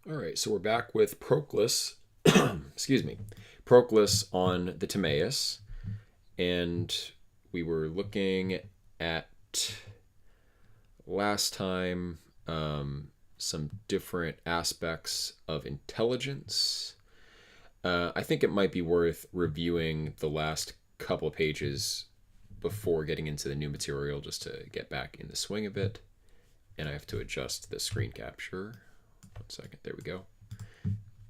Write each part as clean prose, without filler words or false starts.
All right, so we're back with Proclus, excuse me, Proclus on the Timaeus, and we were looking at last time some different aspects of intelligence. I think it might be worth reviewing the last couple of pages before getting into the new material just to get back in the swing of it. And I have to adjust the screen capture. 1 second, there we go.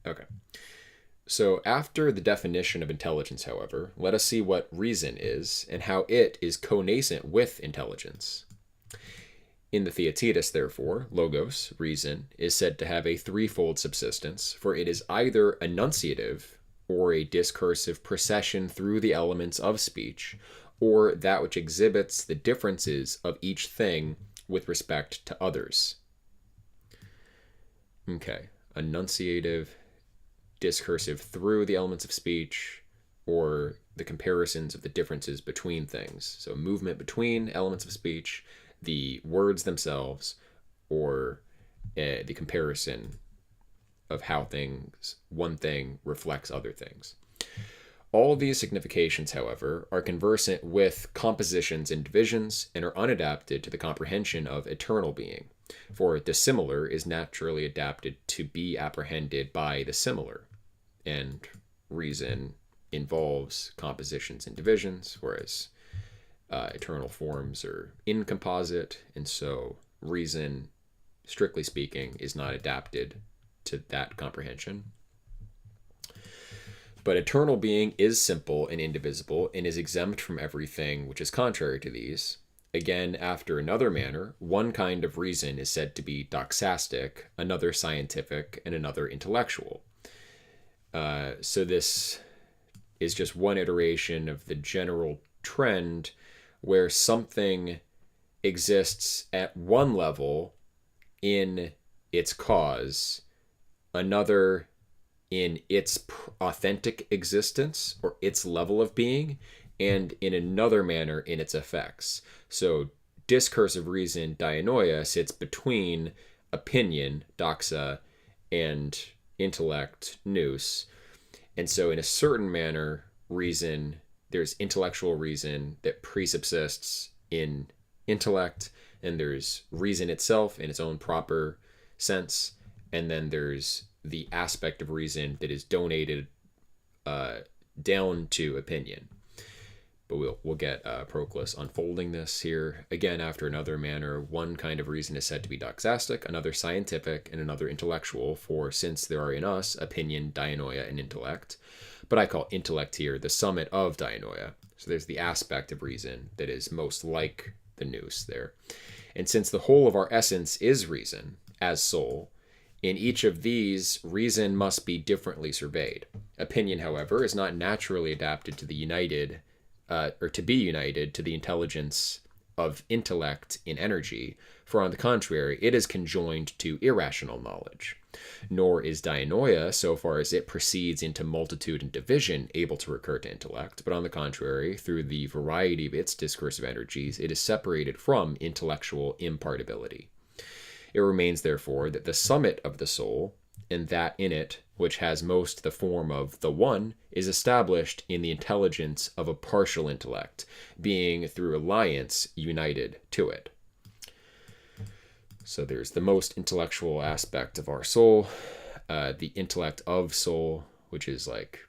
Okay. So, after the definition of intelligence, however, let us see what reason is and how it is connascent with intelligence. In the Theaetetus, therefore, logos, reason, is said to have a threefold subsistence, for it is either enunciative, or a discursive procession through the elements of speech, or that which exhibits the differences of each thing with respect to others. Okay, enunciative, discursive through the elements of speech, or the comparisons of the differences between things. So movement between elements of speech, the words themselves, or the comparison of how one thing reflects other things. All these significations, however, are conversant with compositions and divisions and are unadapted to the comprehension of eternal being, for dissimilar is naturally adapted to be apprehended by the similar, and reason involves compositions and divisions, whereas eternal forms are incomposite, and so reason, strictly speaking, is not adapted to that comprehension. But eternal being is simple and indivisible and is exempt from everything which is contrary to these. Again, after another manner, one kind of reason is said to be doxastic, another scientific, and another intellectual. So this is just one iteration of the general trend where something exists at one level in its cause, another in its authentic existence or its level of being, and in another manner in its effects. So discursive reason, dianoia, sits between opinion, doxa, and intellect, nous. And so in a certain manner, reason, there's intellectual reason that presubsists in intellect, and there's reason itself in its own proper sense, and then there's the aspect of reason that is donated down to opinion. But we'll get Proclus unfolding this here. Again, after another manner, one kind of reason is said to be doxastic, another scientific, and another intellectual, for since there are in us opinion, dianoia, and intellect. But I call intellect here the summit of dianoia. So there's the aspect of reason that is most like the nous there. And since the whole of our essence is reason, as soul, in each of these, reason must be differently surveyed. Opinion, however, is not naturally adapted to the united, or to be united to the intelligence of intellect in energy, for on the contrary, it is conjoined to irrational knowledge. Nor is dianoia, so far as it proceeds into multitude and division, able to recur to intellect, but on the contrary, through the variety of its discursive energies, it is separated from intellectual impartibility. It remains, therefore, that the summit of the soul, and that in it which has most the form of the one, is established in the intelligence of a partial intellect, being through alliance united to it. So there's the most intellectual aspect of our soul, the intellect of soul, which is like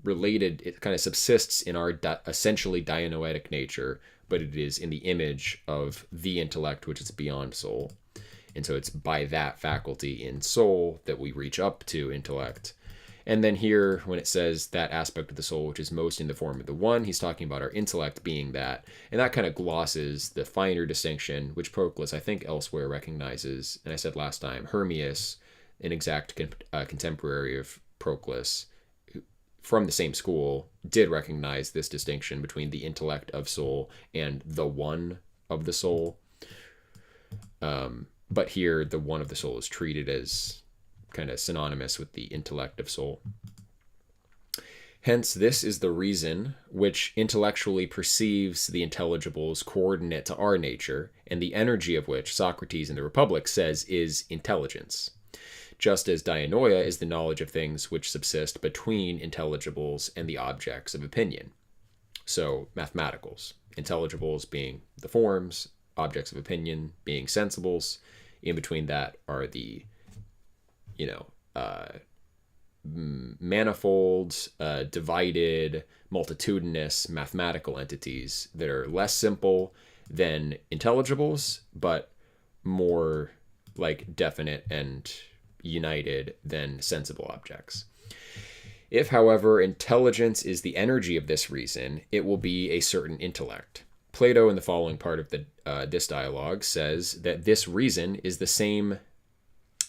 related, it kind of subsists in our essentially dianoetic nature, but it is in the image of the intellect, which is beyond soul. And so it's by that faculty in soul that we reach up to intellect. And then here, when it says that aspect of the soul, which is most in the form of the one, he's talking about our intellect being that. And that kind of glosses the finer distinction, which Proclus, I think, elsewhere recognizes. And I said last time, Hermias, an exact contemporary of Proclus, from the same school, did recognize this distinction between the intellect of soul and the one of the soul. But here, the one of the soul is treated as kind of synonymous with the intellect of soul. Hence, this is the reason which intellectually perceives the intelligibles coordinate to our nature, and the energy of which Socrates in the Republic says is intelligence. just as dianoia is the knowledge of things which subsist between intelligibles and the objects of opinion. So mathematicals, intelligibles being the forms, objects of opinion being sensibles. In between that are the, manifolds, divided, multitudinous mathematical entities that are less simple than intelligibles, but more like definite and united than sensible objects. If, however, intelligence is the energy of this reason, it will be a certain intellect. Plato, in the following part of this dialogue, says that this reason is the same.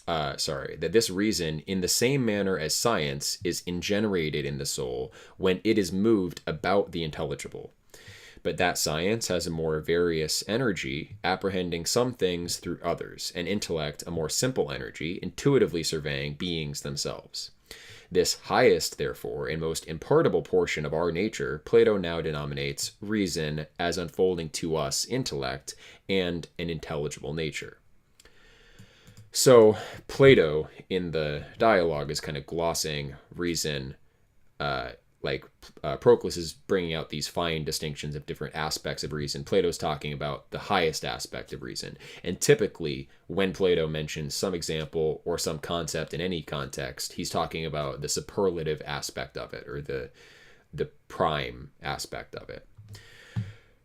That this reason, in the same manner as science, is ingenerated in the soul when it is moved about the intelligible. But that science has a more various energy, apprehending some things through others, and intellect a more simple energy, intuitively surveying beings themselves. This highest, therefore, and most impartible portion of our nature, Plato now denominates reason as unfolding to us intellect and an intelligible nature. So Plato, in the dialogue, is kind of glossing reason, Proclus is bringing out these fine distinctions of different aspects of reason. Plato's talking about the highest aspect of reason. And typically, when Plato mentions some example or some concept in any context, he's talking about the superlative aspect of it, or the prime aspect of it.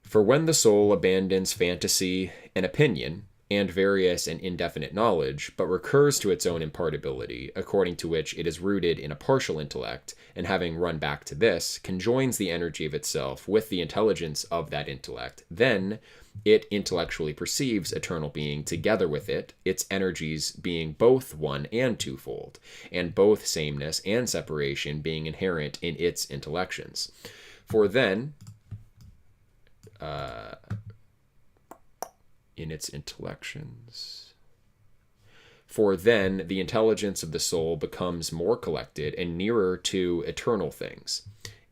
For when the soul abandons fantasy and opinion, and various and indefinite knowledge, but recurs to its own impartibility, according to which it is rooted in a partial intellect, and having run back to this, conjoins the energy of itself with the intelligence of that intellect, then it intellectually perceives eternal being together with it, its energies being both one and twofold, and both sameness and separation being inherent in its intellections. For then, in its intellections. For then the intelligence of the soul becomes more collected and nearer to eternal things,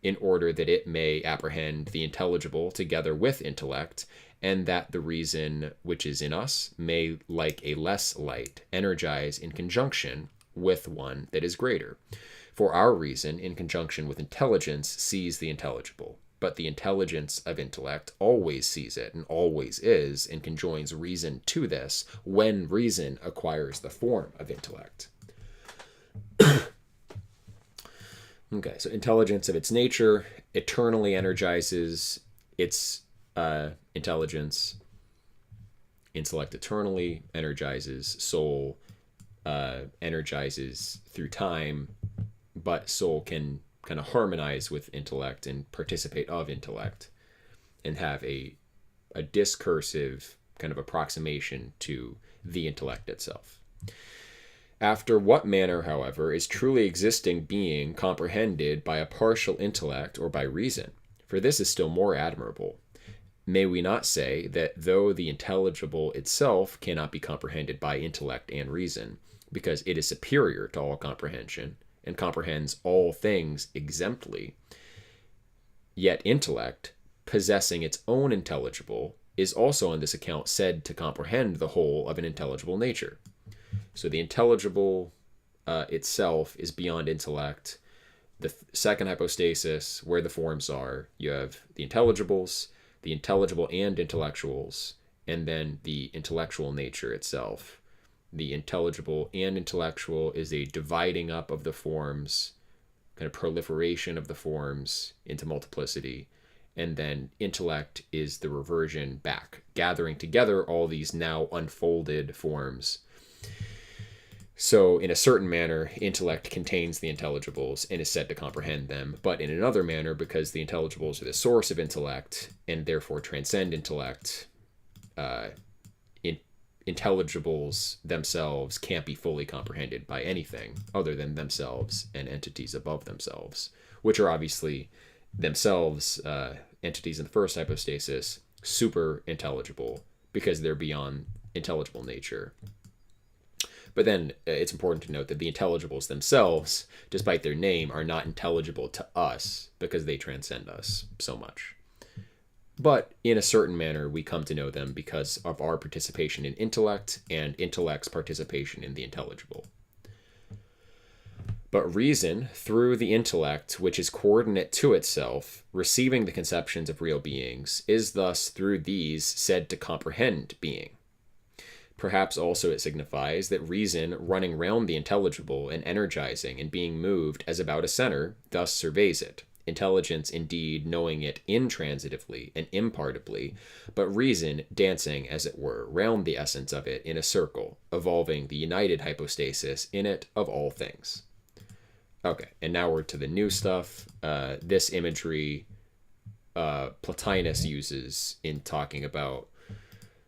in order that it may apprehend the intelligible together with intellect, and that the reason which is in us may, like a less light, energize in conjunction with one that is greater. For our reason, in conjunction with intelligence, sees the intelligible. But the intelligence of intellect always sees it and always is, and conjoins reason to this when reason acquires the form of intellect. Okay, so intelligence of its nature eternally energizes its intelligence. Intellect eternally energizes soul, energizes through time, but soul can kind of harmonize with intellect and participate of intellect and have a discursive kind of approximation to the intellect itself. After what manner, however, is truly existing being comprehended by a partial intellect or by reason? For this is still more admirable. May we not say that though the intelligible itself cannot be comprehended by intellect and reason, because it is superior to all comprehension, and comprehends all things exemptly, yet intellect, possessing its own intelligible, is also on this account said to comprehend the whole of an intelligible nature. So the intelligible itself is beyond intellect. The second hypostasis, where the forms are, you have the intelligibles, the intelligible and intellectuals, and then the intellectual nature itself. The intelligible and intellectual is a dividing up of the forms, kind of proliferation of the forms into multiplicity. And then intellect is the reversion back, gathering together all these now unfolded forms. So in a certain manner, intellect contains the intelligibles and is said to comprehend them. But in another manner, because the intelligibles are the source of intellect and therefore transcend intellect, intelligibles themselves can't be fully comprehended by anything other than themselves and entities above themselves, which are obviously themselves entities in the first hypostasis, super intelligible because they're beyond intelligible nature. But then it's important to note that the intelligibles themselves, despite their name, are not intelligible to us because they transcend us so much. But in a certain manner, we come to know them because of our participation in intellect and intellect's participation in the intelligible. But reason, through the intellect, which is coordinate to itself, receiving the conceptions of real beings, is thus through these said to comprehend being. Perhaps also it signifies that reason, running round the intelligible and energizing and being moved as about a center, thus surveys it. Intelligence indeed knowing it intransitively and impartibly, but reason dancing, as it were, round the essence of it in a circle, evolving the united hypostasis in it of all things. Okay, and now we're to the new stuff. This imagery Plotinus uses in talking about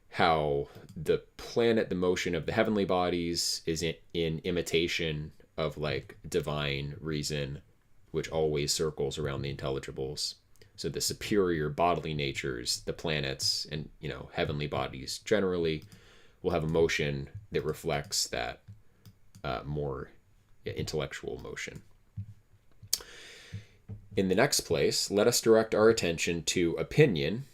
how the planet, the motion of the heavenly bodies, is in imitation of like divine reason, which always circles around the intelligibles. So the superior bodily natures, the planets, and heavenly bodies generally will have a motion that reflects that more intellectual motion. In the next place, let us direct our attention to opinion.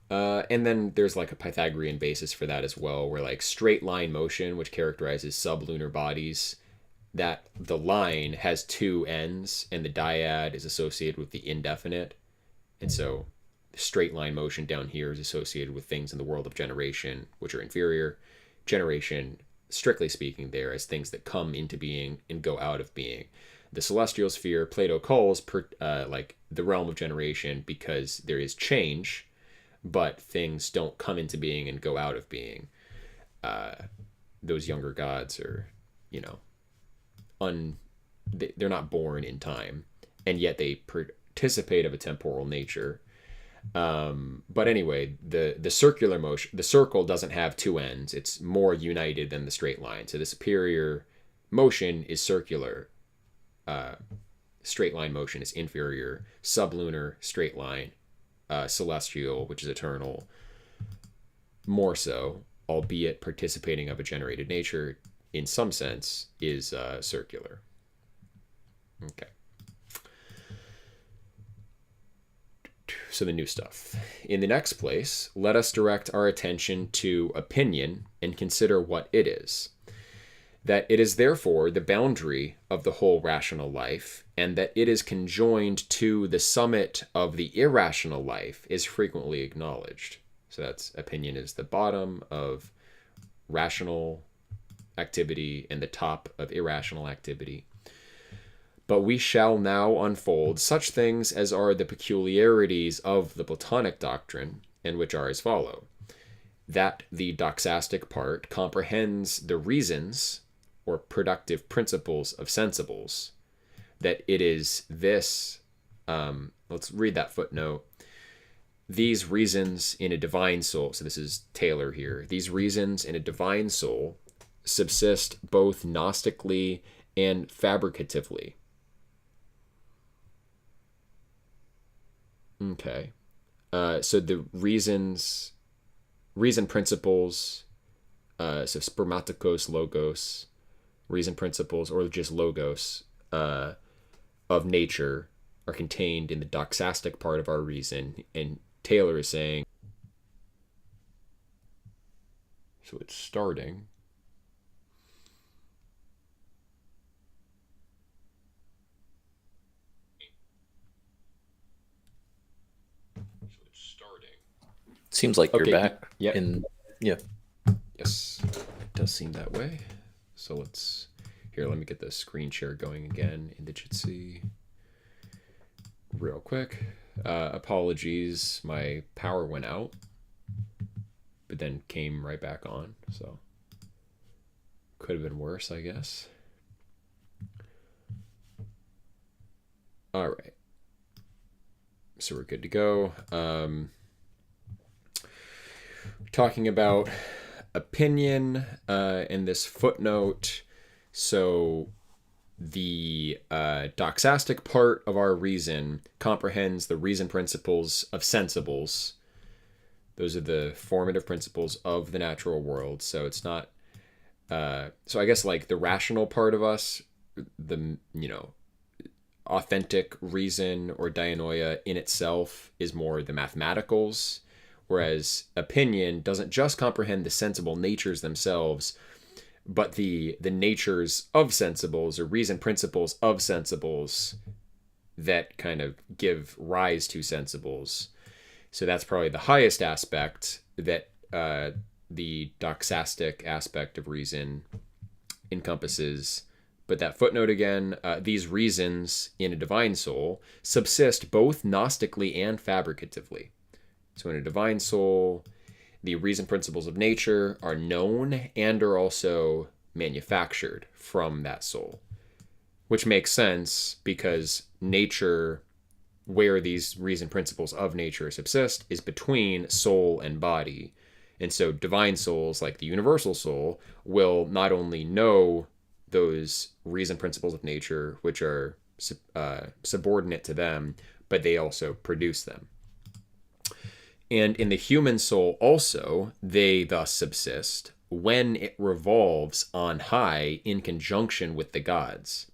And then there's like a Pythagorean basis for that as well, where like straight line motion, which characterizes sublunar bodies, that the line has two ends and the dyad is associated with the indefinite. And so straight line motion down here is associated with things in the world of generation, which are inferior. Generation, strictly speaking, there as things that come into being and go out of being. The celestial sphere, Plato calls like the realm of generation because there is change, but things don't come into being and go out of being. Those younger gods are, they're not born in time, and yet they participate of a temporal nature. But anyway, the circular motion, the circle doesn't have two ends. It's more united than the straight line. So the superior motion is circular. Straight line motion is inferior. Sublunar, straight line. Celestial, which is eternal, more so, albeit participating of a generated nature in some sense, is circular. Okay. So the new stuff. In the next place, let us direct our attention to opinion and consider what it is. That it is therefore the boundary of the whole rational life, and that it is conjoined to the summit of the irrational life is frequently acknowledged. So that's opinion is the bottom of rational activity and the top of irrational activity. But we shall now unfold such things as are the peculiarities of the Platonic doctrine, and which are as follow. That the doxastic part comprehends the reasons or productive principles of sensibles, that it is this, let's read that footnote. These reasons in a divine soul, so this is Taylor here, these reasons in a divine soul subsist both gnostically and fabricatively. Okay. So the reason principles, so spermatikos, logos, reason principles, or just logos of nature are contained in the doxastic part of our reason. And Taylor is saying, so it's starting. Seems like you're back. Yeah. Yeah. Yes, it does seem that way. So let me get the screen share going again in the Jitsi real quick. Apologies, my power went out, but then came right back on. So could have been worse, I guess. All right. So we're good to go. Talking about opinion in this footnote. So the doxastic part of our reason comprehends the reason principles of sensibles. Those are the formative principles of the natural world. So it's not, so I guess like the rational part of us, the, authentic reason or dianoia in itself is more the mathematicals, whereas opinion doesn't just comprehend the sensible natures themselves, but the natures of sensibles, or reason principles of sensibles, that kind of give rise to sensibles. So that's probably the highest aspect that the doxastic aspect of reason encompasses. But that footnote again, these reasons in a divine soul subsist both gnostically and fabricatively. So in a divine soul, the reason principles of nature are known and are also manufactured from that soul, which makes sense because nature, where these reason principles of nature subsist, is between soul and body. And so divine souls, like the universal soul, will not only know those reason principles of nature, which are subordinate to them, but they also produce them. And in the human soul also, they thus subsist when it revolves on high in conjunction with the gods.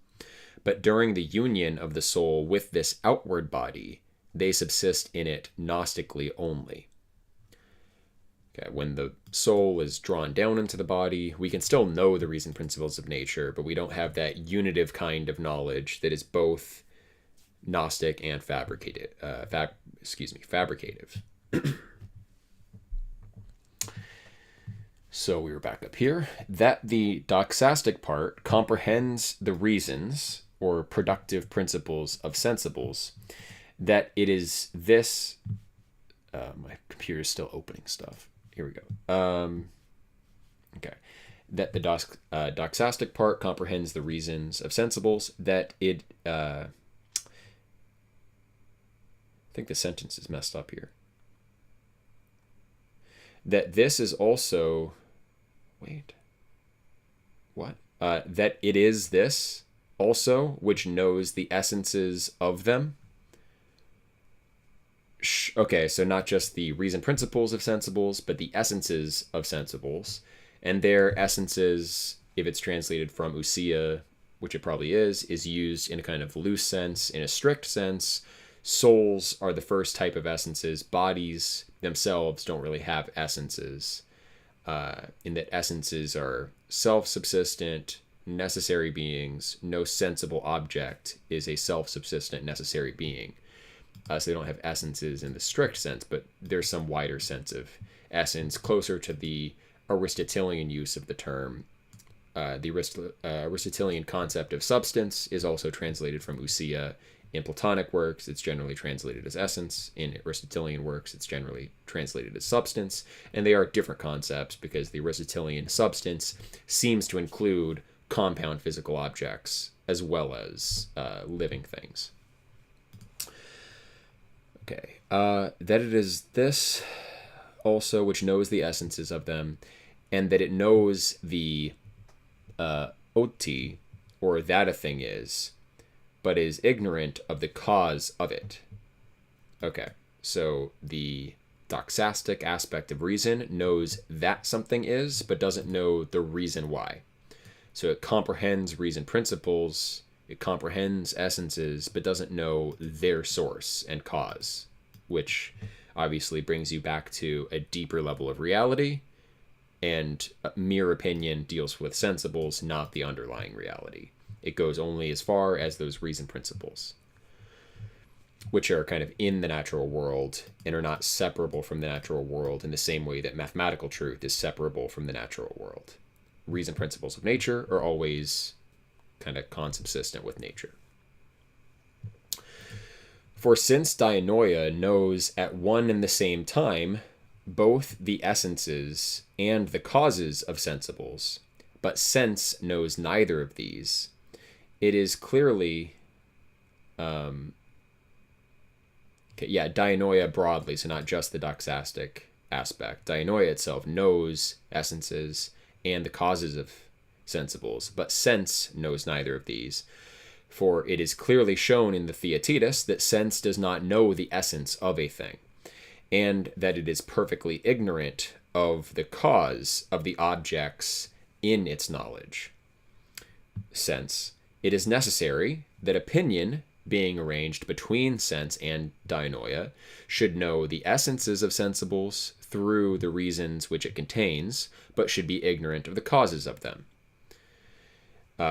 But during the union of the soul with this outward body, they subsist in it gnostically only. Okay, when the soul is drawn down into the body, we can still know the reason principles of nature, but we don't have that unitive kind of knowledge that is both gnostic and fabricative. So we were back up here. That the doxastic part comprehends the reasons or productive principles of sensibles. That it is this. My computer is still opening stuff. Here we go. Okay. That the doxastic part comprehends the reasons of sensibles. That it. I think the sentence is messed up here. That this is also. Wait. What? That it is this also which knows the essences of them. Okay, so not just the reason principles of sensibles, but the essences of sensibles. And their essences, if it's translated from ousia, which it probably is used in a kind of loose sense. In a strict sense, souls are the first type of essences. Bodies themselves don't really have essences. In that essences are self-subsistent, necessary beings. No sensible object is a self-subsistent necessary being. So they don't have essences in the strict sense, but there's some wider sense of essence, closer to the Aristotelian use of the term. The Aristotelian concept of substance is also translated from ousia. In Platonic works, it's generally translated as essence. In Aristotelian works, it's generally translated as substance. And they are different concepts because the Aristotelian substance seems to include compound physical objects as well as living things. Okay. That it is this also which knows the essences of them, and that it knows the oti, or that a thing is, but is ignorant of the cause of it. Okay, so the doxastic aspect of reason knows that something is, but doesn't know the reason why. So it comprehends reason principles, it comprehends essences, but doesn't know their source and cause, which obviously brings you back to a deeper level of reality, and mere opinion deals with sensibles, not the underlying reality. It goes only as far as those reason principles, which are kind of in the natural world and are not separable from the natural world in the same way that mathematical truth is separable from the natural world. Reason principles of nature are always kind of consubsistent with nature. For since dianoia knows at one and the same time both the essences and the causes of sensibles, but sense knows neither of these, it is clearly, dianoia broadly, so not just the doxastic aspect. Dianoia itself knows essences and the causes of sensibles, but sense knows neither of these. For it is clearly shown in the Theaetetus that sense does not know the essence of a thing, and that it is perfectly ignorant of the cause of the objects in its knowledge. Sense. It is necessary that opinion, being arranged between sense and dianoia, should know the essences of sensibles through the reasons which it contains, but should be ignorant of the causes of them.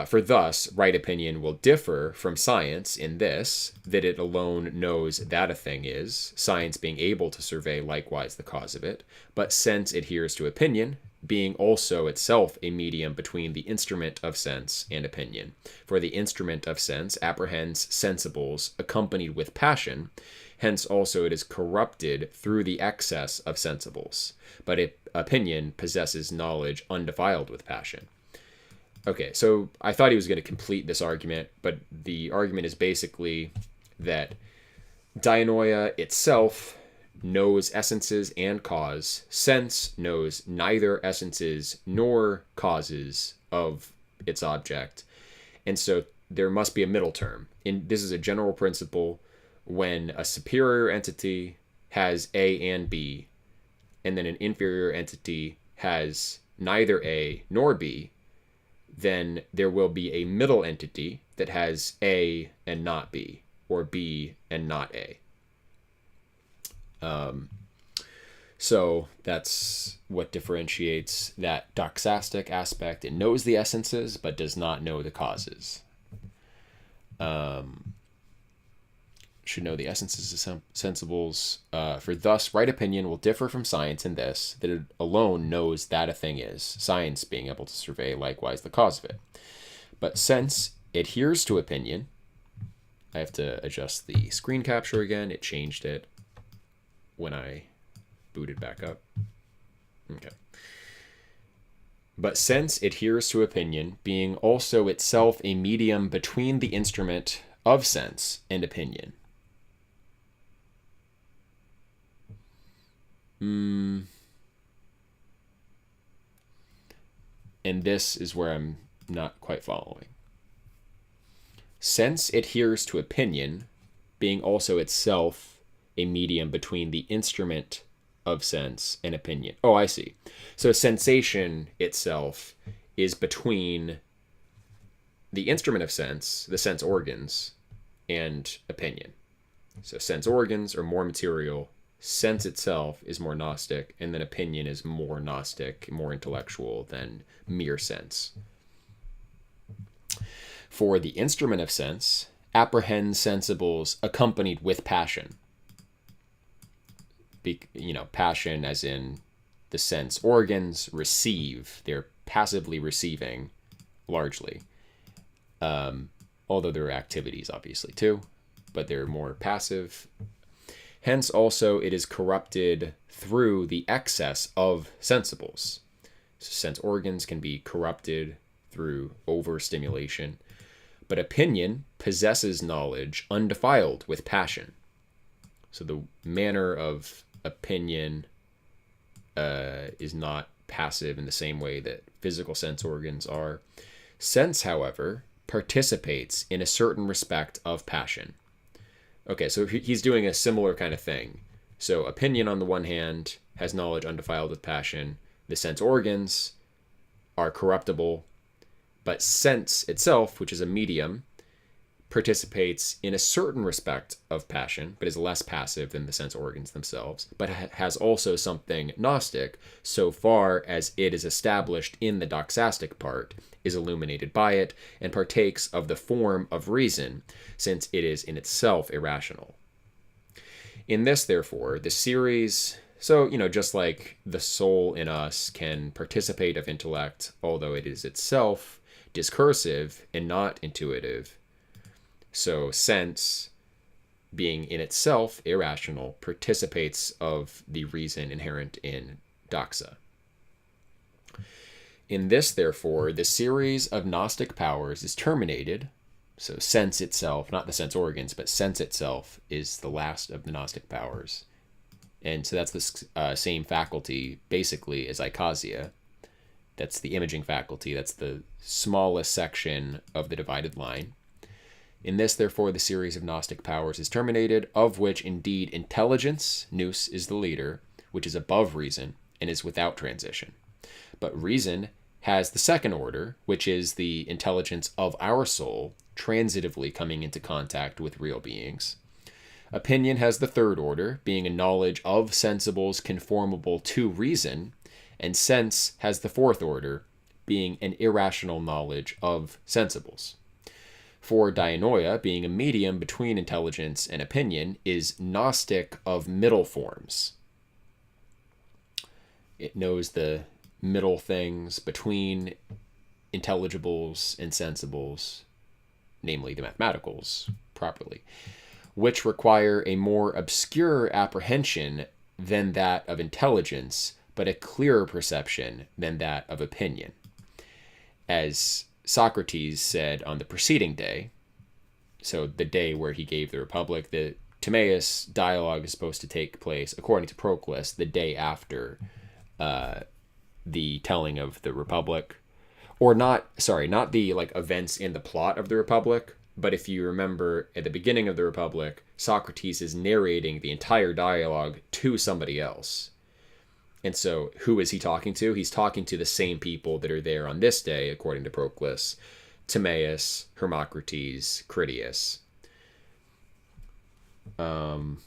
For thus, right opinion will differ from science in this, that it alone knows that a thing is, science being able to survey likewise the cause of it, but sense adheres to opinion, being also itself a medium between the instrument of sense and opinion. For the instrument of sense apprehends sensibles accompanied with passion, hence also it is corrupted through the excess of sensibles, but opinion possesses knowledge undefiled with passion. Okay, so I thought he was going to complete this argument, but the argument is basically that dianoia itself knows essences and cause. Sense knows neither essences nor causes of its object. And so there must be a middle term. And this is a general principle when a superior entity has A and B, and then an inferior entity has neither A nor B, then there will be a middle entity that has A and not B, or B and not A. So that's what differentiates that doxastic aspect. It knows the essences, but does not know the causes. Should know the essences of sensibles. For thus, right opinion will differ from science in this, that it alone knows that a thing is, science being able to survey likewise the cause of it. But sense adheres to opinion. I have to adjust the screen capture again. It changed it when I booted back up. Okay. But sense adheres to opinion, being also itself a medium between the instrument of sense and opinion. And this is where I'm not quite following. Sense adheres to opinion, being also itself a medium between the instrument of sense and opinion. Oh, I see. So sensation itself is between the instrument of sense, the sense organs, and opinion. So sense organs are more material, sense itself is more Gnostic, and then opinion is more Gnostic, more intellectual than mere sense. For the instrument of sense apprehends sensibles accompanied with passion. Passion as in the sense organs receive, they're passively receiving largely. Although there are activities obviously too, but they're more passive. Hence also it is corrupted through the excess of sensibles. So sense organs can be corrupted through overstimulation, but opinion possesses knowledge undefiled with passion. So the manner of opinion is not passive in the same way that physical sense organs are. Sense, however, participates in a certain respect of passion. Okay, so he's doing a similar kind of thing. So opinion, on the one hand, has knowledge undefiled with passion. The sense organs are corruptible, but sense itself, which is a medium, participates in a certain respect of passion, but is less passive than the sense organs themselves, but has also something Gnostic so far as it is established in the doxastic part, is illuminated by it, and partakes of the form of reason, since it is in itself irrational. In this, therefore, the series... So, just like the soul in us can participate of intellect, although it is itself discursive and not intuitive, so sense, being in itself irrational, participates of the reason inherent in doxa. In this, therefore, the series of Gnostic powers is terminated. So sense itself, not the sense organs, but sense itself is the last of the Gnostic powers. And so that's the same faculty, basically, as ikasia. That's the imaging faculty. That's the smallest section of the divided line. In this, therefore, the series of Gnostic powers is terminated, of which, indeed, intelligence, nous, is the leader, which is above reason and is without transition. But reason has the second order, which is the intelligence of our soul, transitively coming into contact with real beings. Opinion has the third order, being a knowledge of sensibles conformable to reason, and sense has the fourth order, being an irrational knowledge of sensibles. For dianoia, being a medium between intelligence and opinion, is Gnostic of middle forms. It knows the middle things between intelligibles and sensibles, namely the mathematicals, properly, which require a more obscure apprehension than that of intelligence, but a clearer perception than that of opinion. As Socrates said on the preceding day, so the day where he gave the Republic, the Timaeus dialogue is supposed to take place, according to Proclus, the day after the telling of the Republic. Or not the like events in the plot of the Republic, but if you remember at the beginning of the Republic, Socrates is narrating the entire dialogue to somebody else. And so who is he talking to? He's talking to the same people that are there on this day, according to Proclus: Timaeus, Hermocrates, Critias. And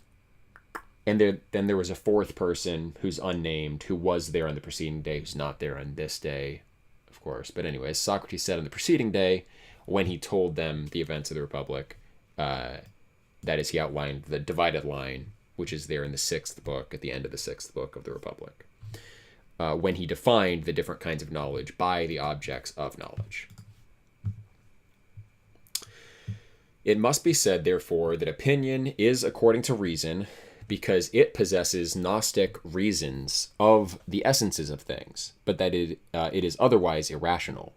then there was a fourth person who's unnamed, who was there on the preceding day, who's not there on this day, of course. But anyways, Socrates said on the preceding day, when he told them the events of the Republic, that is, he outlined the divided line, which is there in the 6th book, at the end of the 6th book of the Republic, when he defined the different kinds of knowledge by the objects of knowledge. It must be said, therefore, that opinion is according to reason, because it possesses Gnostic reasons of the essences of things, but that it is otherwise irrational.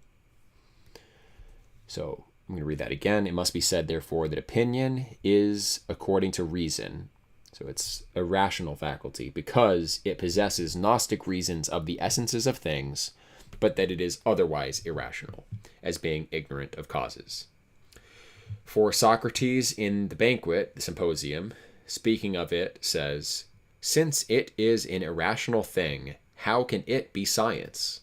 So I'm going to read that again. It must be said, therefore, that opinion is according to reason. So it's a rational faculty, because it possesses Gnostic reasons of the essences of things, but that it is otherwise irrational, as being ignorant of causes. For Socrates in the banquet, the symposium, speaking of it, says, "Since it is an irrational thing, how can it be science?"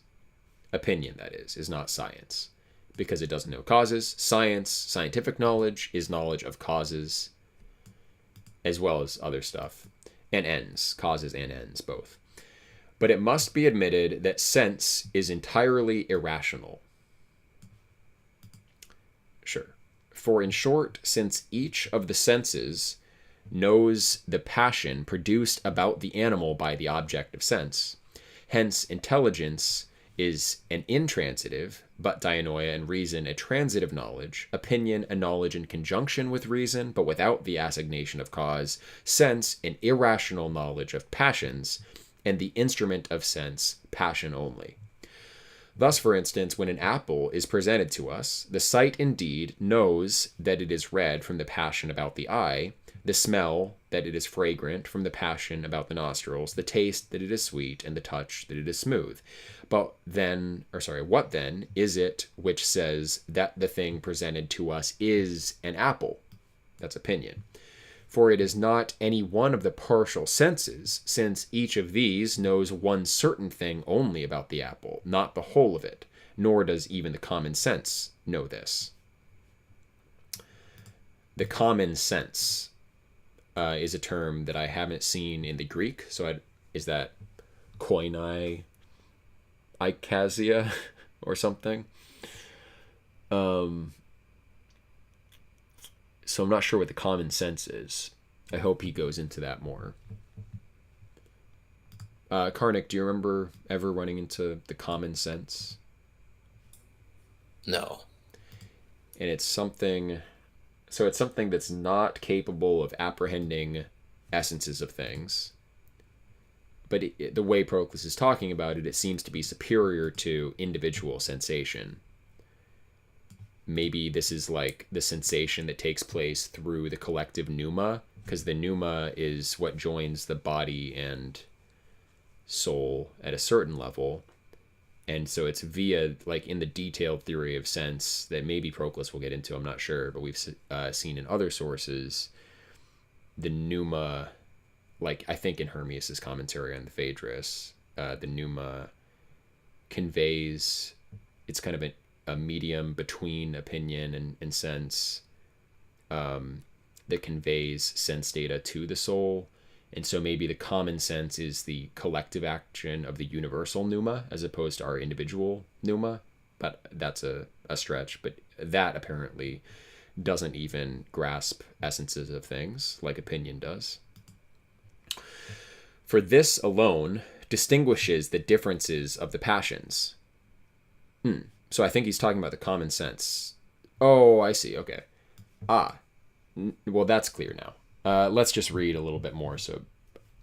Opinion, that is not science, because it doesn't know causes. Science, scientific knowledge, is knowledge of causes, as well as other stuff, and ends, causes and ends, both. But it must be admitted that sense is entirely irrational. Sure. For in short, since each of the senses knows the passion produced about the animal by the object of sense, hence intelligence is an intransitive, but dianoia and reason a transitive knowledge, opinion a knowledge in conjunction with reason, but without the assignation of cause, sense an irrational knowledge of passions, and the instrument of sense passion only. Thus, for instance, when an apple is presented to us, the sight indeed knows that it is red from the passion about the eye, the smell that it is fragrant from the passion about the nostrils, the taste that it is sweet, and the touch that it is smooth. But then, what then is it which says that the thing presented to us is an apple? That's opinion. For it is not any one of the partial senses, since each of these knows one certain thing only about the apple, not the whole of it, nor does even the common sense know this. The common sense is a term that I haven't seen in the Greek, so is that koinai ikasia or something? So I'm not sure what the common sense is. I hope he goes into that more. Karnik, do you remember ever running into the common sense? No. And it's something that's not capable of apprehending essences of things. But the way Proclus is talking about it, it seems to be superior to individual sensation. Maybe this is like the sensation that takes place through the collective pneuma, because the pneuma is what joins the body and soul at a certain level. And so it's via, like in the detailed theory of sense that maybe Proclus will get into, I'm not sure, but we've seen in other sources, the pneuma, like I think in Hermias's commentary on the Phaedrus, the pneuma conveys, it's kind of a medium between opinion and sense, that conveys sense data to the soul. And so maybe the common sense is the collective action of the universal pneuma as opposed to our individual pneuma. but that's a stretch. But that apparently doesn't even grasp essences of things like opinion does. For this alone distinguishes the differences of the passions. So I think he's talking about the common sense. Oh, I see. Okay. Well, that's clear now. Let's just read a little bit more so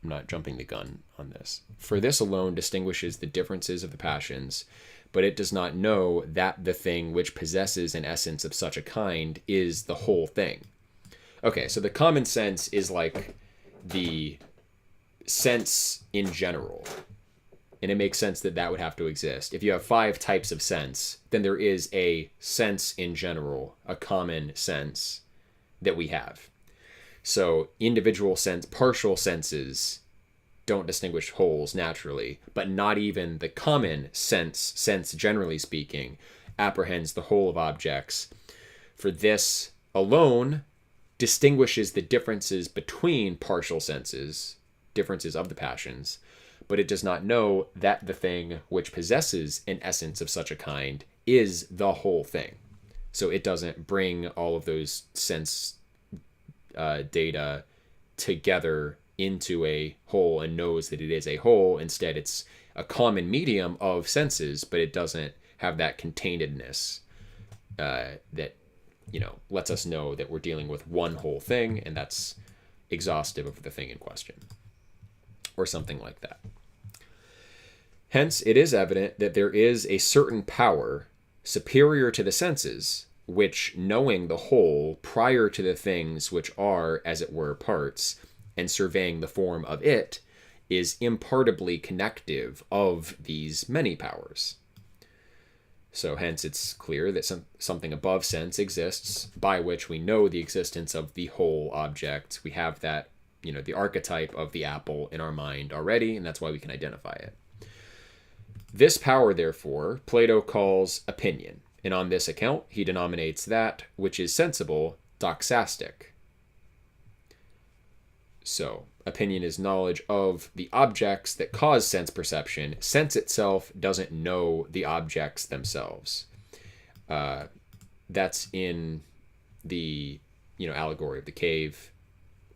I'm not jumping the gun on this. For this alone distinguishes the differences of the passions, but it does not know that the thing which possesses an essence of such a kind is the whole thing. Okay, so the common sense is like the sense in general. And it makes sense that that would have to exist. If you have 5 types of sense, then there is a sense in general, a common sense that we have. So individual sense, partial senses don't distinguish wholes naturally, but not even the common sense generally speaking, apprehends the whole of objects. For this alone distinguishes the differences between partial senses, differences of the passions, but it does not know that the thing which possesses an essence of such a kind is the whole thing. So it doesn't bring all of those sense data together into a whole and knows that it is a whole. Instead, it's a common medium of senses, but it doesn't have that containedness that, lets us know that we're dealing with one whole thing, and that's exhaustive of the thing in question, or something like that. Hence, it is evident that there is a certain power superior to the senses, which, knowing the whole prior to the things which are, as it were, parts, and surveying the form of it, is impartibly connective of these many powers. So hence it's clear that something above sense exists, by which we know the existence of the whole object. We have that, the archetype of the apple in our mind already, and that's why we can identify it. This power, therefore, Plato calls opinion, and on this account he denominates that which is sensible doxastic. So, opinion is knowledge of the objects that cause sense perception. Sense itself doesn't know the objects themselves. That's in the allegory of the cave,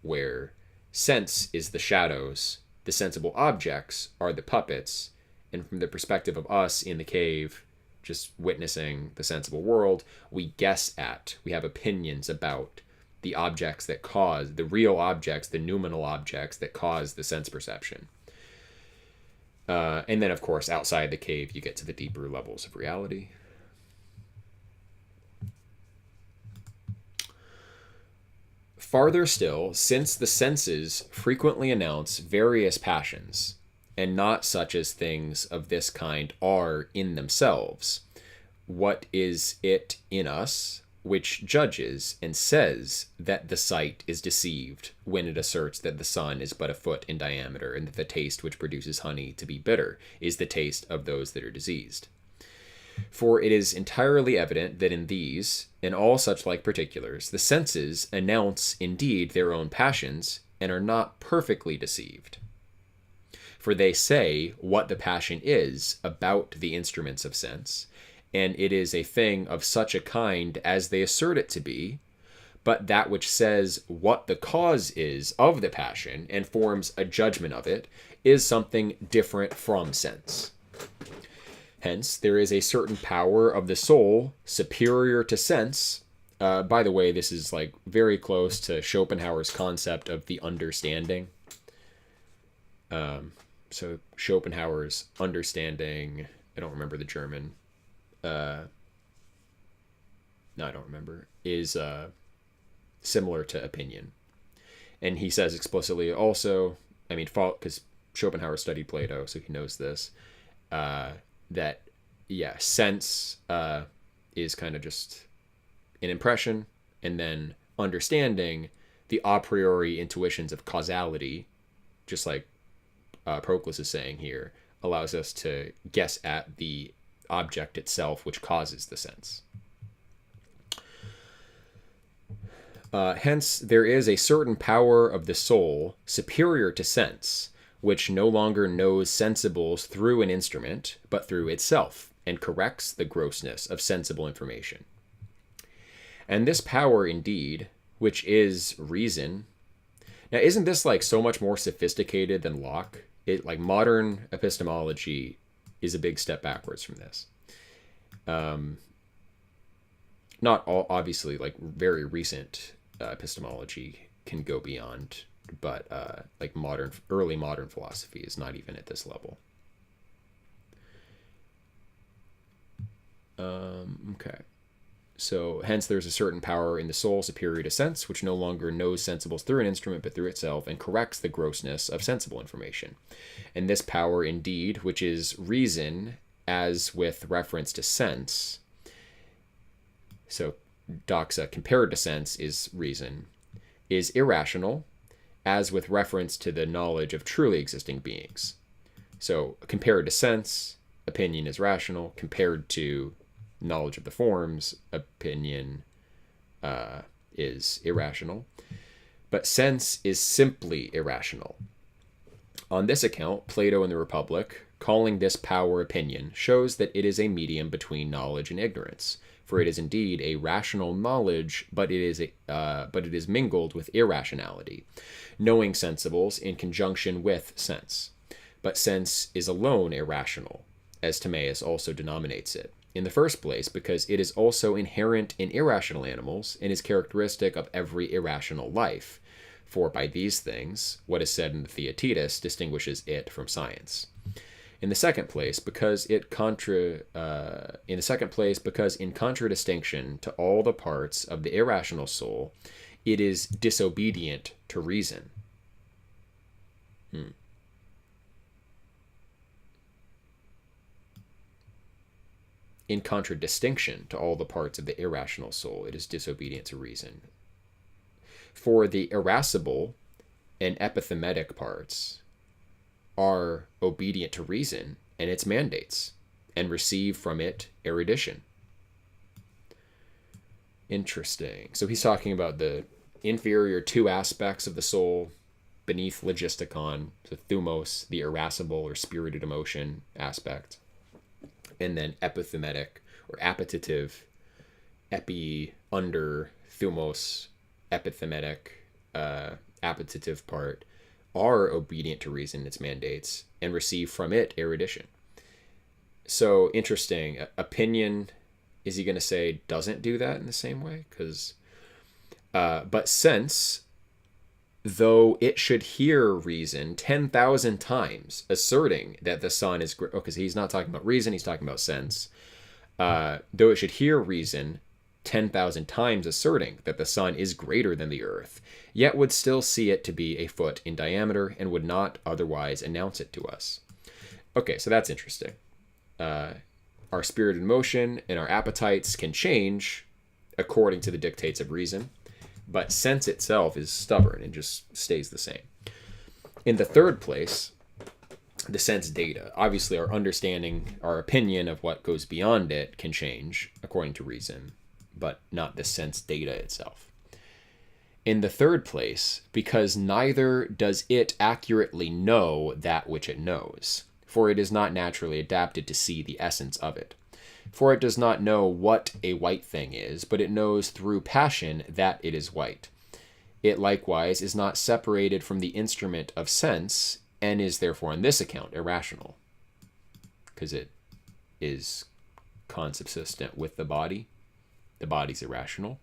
where sense is the shadows, the sensible objects are the puppets, and from the perspective of us in the cave, just witnessing the sensible world, we have opinions about the objects that cause, the real objects, the noumenal objects that cause the sense perception. And then, of course, outside the cave, you get to the deeper levels of reality. Farther still, since the senses frequently announce various passions, and not such as things of this kind are in themselves, what is it in us which judges and says that the sight is deceived when it asserts that the sun is but a foot in diameter, and that the taste which produces honey to be bitter is the taste of those that are diseased? For it is entirely evident that in these, and all such like particulars, the senses announce indeed their own passions, and are not perfectly deceived. For they say what the passion is about the instruments of sense, and it is a thing of such a kind as they assert it to be, but that which says what the cause is of the passion and forms a judgment of it is something different from sense. Hence, there is a certain power of the soul superior to sense. By the way, this is like very close to Schopenhauer's concept of the understanding. So Schopenhauer's understanding, I don't remember the German. No, I don't remember. Is similar to opinion. And he says explicitly also, because Schopenhauer studied Plato, so he knows this, that, sense is kind of just an impression, and then understanding the a priori intuitions of causality, just like Proclus is saying here, allows us to guess at the object itself which causes the sense. Hence, there is a certain power of the soul superior to sense, which no longer knows sensibles through an instrument, but through itself, and corrects the grossness of sensible information. And this power indeed, which is reason. Now, isn't this like so much more sophisticated than Locke? It like modern epistemology is a big step backwards from this. Not all, obviously, like very recent epistemology can go beyond, but like early modern philosophy is not even at this level. Okay. So, hence, there's a certain power in the soul superior to sense, which no longer knows sensibles through an instrument, but through itself, and corrects the grossness of sensible information. And this power, indeed, which is reason, as with reference to sense. So, doxa compared to sense is reason, is irrational, as with reference to the knowledge of truly existing beings. So, compared to sense, opinion is rational. Compared to knowledge of the forms, opinion is irrational. But sense is simply irrational. On this account, Plato in the Republic, calling this power opinion, shows that it is a medium between knowledge and ignorance. For it is indeed a rational knowledge, but it is mingled with irrationality, knowing sensibles in conjunction with sense. But sense is alone irrational, as Timaeus also denominates it. In the first place, because it is also inherent in irrational animals and is characteristic of every irrational life. For by these things, what is said in the Theaetetus distinguishes it from science. In the second place, because in contradistinction to all the parts of the irrational soul, it is disobedient to reason. In contradistinction to all the parts of the irrational soul, it is disobedient to reason. For the irascible and epithemetic parts are obedient to reason and its mandates, and receive from it erudition. Interesting. So he's talking about the inferior two aspects of the soul beneath logistikon, so thumos, the irascible or spirited emotion aspect, and then epithemetic or appetitive, epi under thumos, epithemetic, appetitive part, are obedient to reason and its mandates and receive from it erudition. So interesting. Opinion, is he going to say doesn't do that in the same way? But sense, though it should hear reason 10,000 times asserting that the sun is great, because he's not talking about reason, he's talking about sense. Though it should hear reason 10,000 times asserting that the sun is greater than the earth, yet would still see it to be a foot in diameter and would not otherwise announce it to us. Okay, so that's interesting. Our spirited motion and our appetites can change according to the dictates of reason, but sense itself is stubborn and just stays the same. In the third place, the sense data. Obviously, our understanding, our opinion of what goes beyond it can change according to reason, but not the sense data itself. In the third place, because neither does it accurately know that which it knows, for it is not naturally adapted to see the essence of it. For it does not know what a white thing is, but it knows through passion that it is white. It likewise is not separated from the instrument of sense, and is therefore on this account irrational, because it is consubsistent with the body. The body's irrational.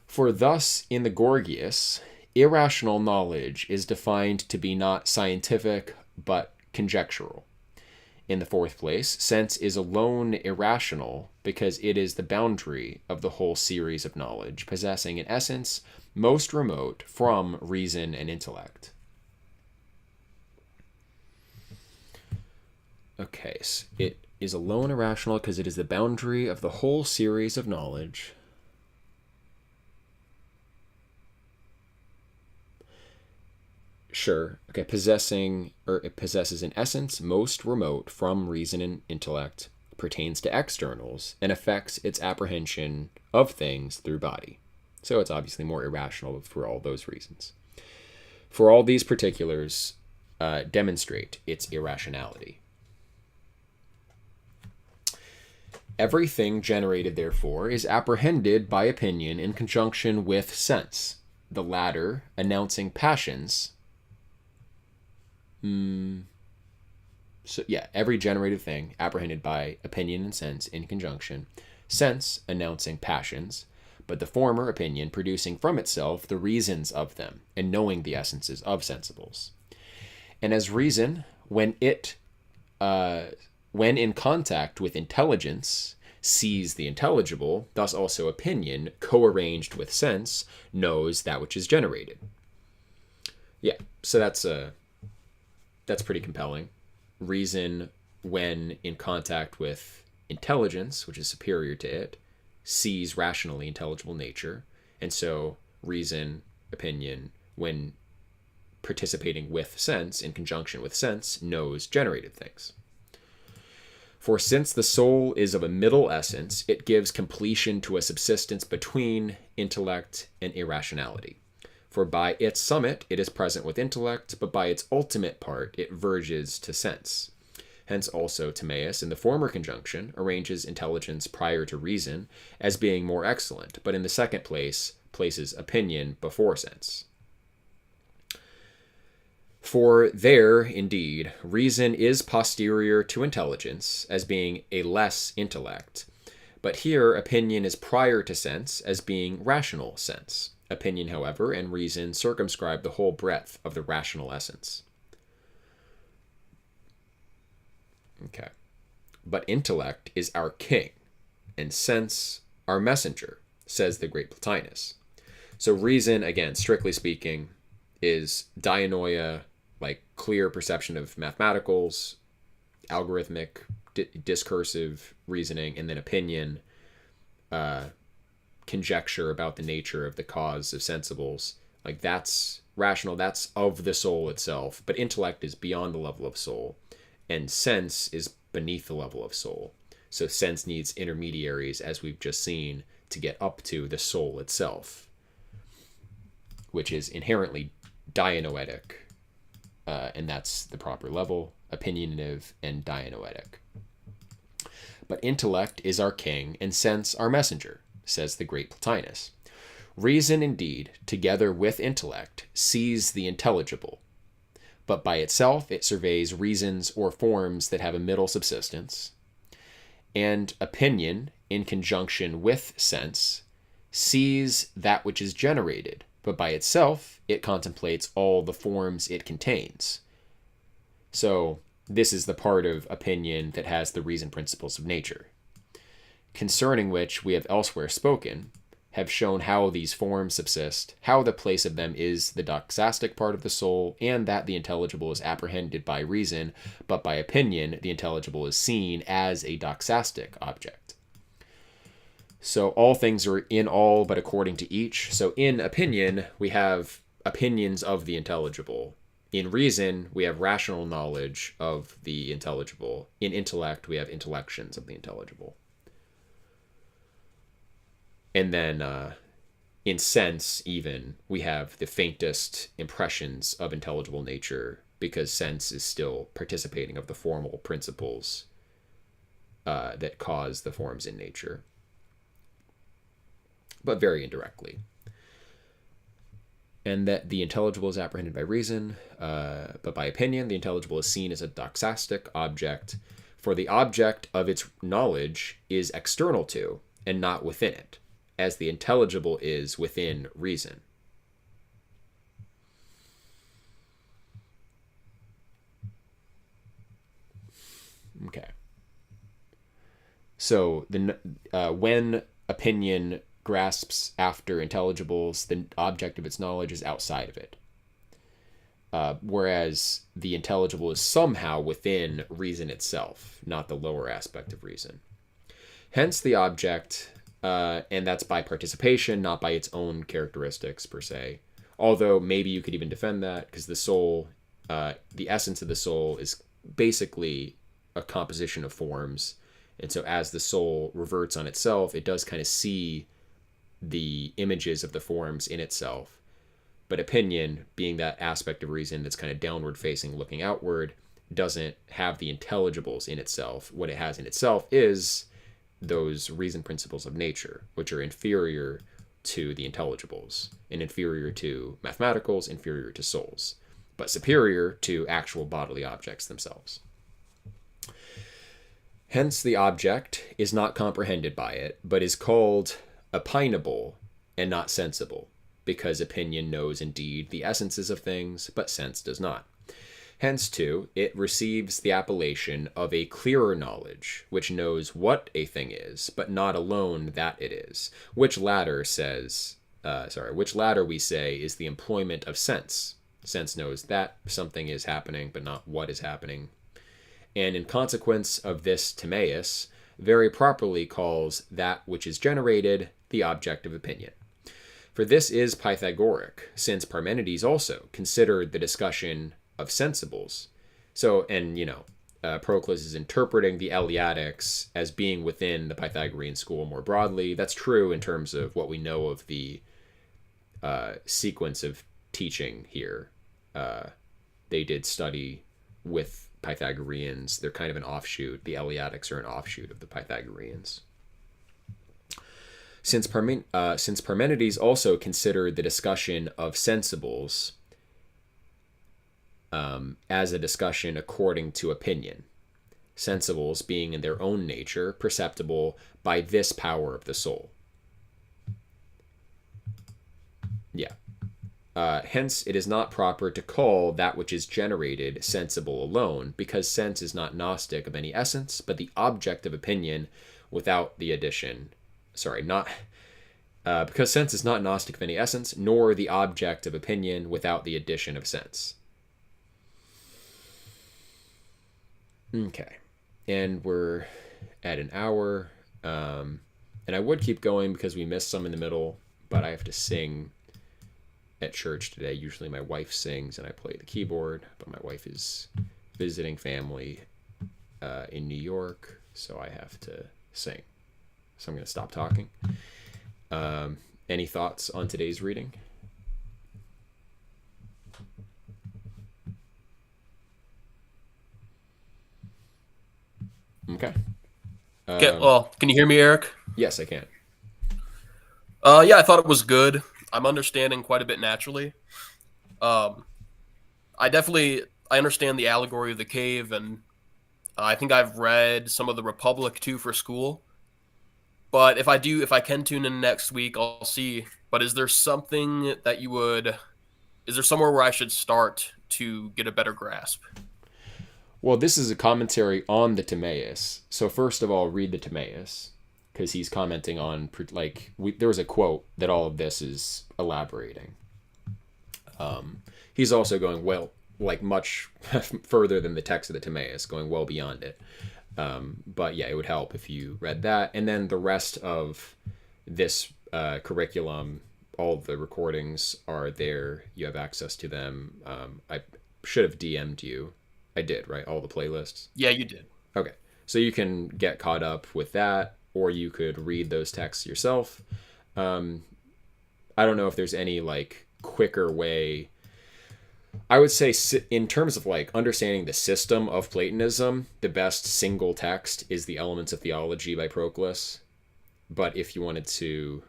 For thus, in the Gorgias, irrational knowledge is defined to be not scientific, but conjectural. In the fourth place, sense is alone irrational because it is the boundary of the whole series of knowledge, possessing an essence most remote from reason and intellect. Okay, so it is alone irrational because it is the boundary of the whole series of knowledge. Sure. Okay, it possesses an essence most remote from reason and intellect, pertains to externals, and affects its apprehension of things through body. So it's obviously more irrational for all those reasons. For all these particulars demonstrate its irrationality. Everything generated, therefore, is apprehended by opinion in conjunction with sense, the latter announcing passions. So, yeah, every generated thing apprehended by opinion and sense in conjunction, sense announcing passions, but the former opinion producing from itself the reasons of them and knowing the essences of sensibles. And as reason, when in contact with intelligence, sees the intelligible, thus also opinion, co-arranged with sense, knows that which is generated. Yeah, so that's pretty compelling. Reason, when in contact with intelligence, which is superior to it, sees rationally intelligible nature, and so reason, opinion, when participating with sense, in conjunction with sense, knows generated things. For since the soul is of a middle essence, it gives completion to a subsistence between intellect and irrationality. For by its summit it is present with intellect, but by its ultimate part it verges to sense. Hence also Timaeus, in the former conjunction, arranges intelligence prior to reason as being more excellent, but in the second place places opinion before sense. For there, indeed, reason is posterior to intelligence as being a less intellect, but here opinion is prior to sense as being rational sense. Opinion, however, and reason circumscribe the whole breadth of the rational essence. Okay. But intellect is our king, and sense our messenger, says the great Plotinus. So reason, again, strictly speaking, is dianoia, like clear perception of mathematicals, algorithmic, discursive reasoning, and then opinion, conjecture about the nature of the cause of sensibles. Like that's rational, that's of the soul itself, but intellect is beyond the level of soul, and sense is beneath the level of soul. So sense needs intermediaries, as we've just seen, to get up to the soul itself, which is inherently dianoetic, and that's the proper level, opinionative and dianoetic. But intellect is our king, and sense our messenger, says the great Plotinus. Reason, indeed, together with intellect, sees the intelligible, but by itself it surveys reasons or forms that have a middle subsistence. And opinion, in conjunction with sense, sees that which is generated, but by itself it contemplates all the forms it contains. So this is the part of opinion that has the reason principles of nature, concerning which we have elsewhere spoken, have shown how these forms subsist, how the place of them is the doxastic part of the soul, and that the intelligible is apprehended by reason, but by opinion the intelligible is seen as a doxastic object. So all things are in all, but according to each. So in opinion, we have opinions of the intelligible. In reason, we have rational knowledge of the intelligible. In intellect, we have intellections of the intelligible. And then in sense, even, we have the faintest impressions of intelligible nature, because sense is still participating of the formal principles that cause the forms in nature, but very indirectly. And that the intelligible is apprehended by reason, but by opinion, the intelligible is seen as a doxastic object, for the object of its knowledge is external to, and not within it, as the intelligible is within reason. Okay. So when opinion grasps after intelligibles, the object of its knowledge is outside of it. Whereas the intelligible is somehow within reason itself, not the lower aspect of reason. Hence the object, and that's by participation, not by its own characteristics per se. Although maybe you could even defend that, because the soul, the essence of the soul is basically a composition of forms. And so as the soul reverts on itself, it does kind of see the images of the forms in itself. But opinion, being that aspect of reason that's kind of downward facing, looking outward, doesn't have the intelligibles in itself. What it has in itself is those reason principles of nature, which are inferior to the intelligibles, and inferior to mathematicals, inferior to souls, but superior to actual bodily objects themselves. Hence, the object is not comprehended by it, but is called opinable and not sensible, because opinion knows indeed the essences of things, but sense does not. Hence, too, it receives the appellation of a clearer knowledge, which knows what a thing is, but not alone that it is, which latter we say is the employment of sense. Sense knows that something is happening, but not what is happening. And in consequence of this, Timaeus very properly calls that which is generated the object of opinion. For this is Pythagorean, since Parmenides also considered the discussion of sensibles. So, and Proclus is interpreting the Eleatics as being within the Pythagorean school more broadly. That's true in terms of what we know of the sequence of teaching here. They did study with Pythagoreans. They're kind of an offshoot. The Eleatics are an offshoot of the Pythagoreans. Since Parmenides also considered the discussion of sensibles as a discussion according to opinion, sensibles being in their own nature perceptible by this power of the soul. Hence, it is not proper to call that which is generated sensible alone, because sense is not Gnostic of any essence, but the object of opinion without the addition. Because sense is not Gnostic of any essence, nor the object of opinion without the addition of sense. Okay, and we're at an hour, and I would keep going because we missed some in the middle, but I have to sing at church today. Usually my wife sings and I play the keyboard, but my wife is visiting family in New York, so I have to sing. So I'm going to stop talking. Any thoughts on today's reading? Okay. Well, can you hear me, Eric? Yes, I can. Yeah, I thought it was good. I'm understanding quite a bit naturally. I understand the allegory of the cave, and I think I've read some of the Republic too for school. But if I can tune in next week, I'll see. But is there something that is there somewhere where I should start to get a better grasp? Well, this is a commentary on the Timaeus. So first of all, read the Timaeus, because he's commenting on, there was a quote that all of this is elaborating. He's also going much further than the text of the Timaeus, going well beyond it. But yeah, it would help if you read that. And then the rest of this curriculum, all the recordings are there. You have access to them. I should have DM'd you. I did, right? All the playlists? Yeah, you did. Okay. So you can get caught up with that, or you could read those texts yourself. I don't know if there's any quicker way. I would say in terms of understanding the system of Platonism, the best single text is the Elements of Theology by Proclus. But if you wanted to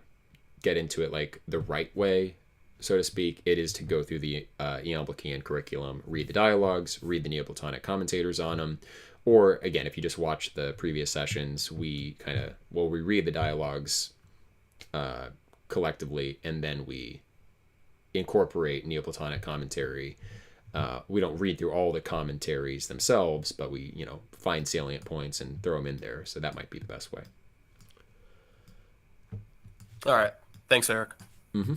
get into it the right way, so to speak, it is to go through the Iamblichean curriculum, read the dialogues, read the Neoplatonic commentators on them. Or again, if you just watch the previous sessions, we read the dialogues collectively, and then we incorporate Neoplatonic commentary. We don't read through all the commentaries themselves, but we, find salient points and throw them in there. So that might be the best way. All right. Thanks, Eric. Mm-hmm.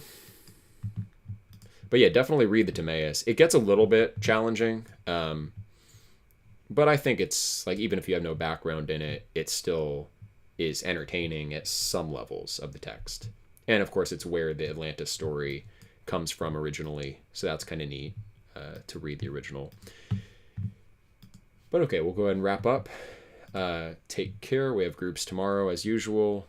But yeah, definitely read the Timaeus. It gets a little bit challenging, but I think it's even if you have no background in it, it still is entertaining at some levels of the text. And of course, it's where the Atlantis story comes from originally, so that's kind of neat to read the original. But okay, we'll go ahead and wrap up. Take care. We have groups tomorrow as usual.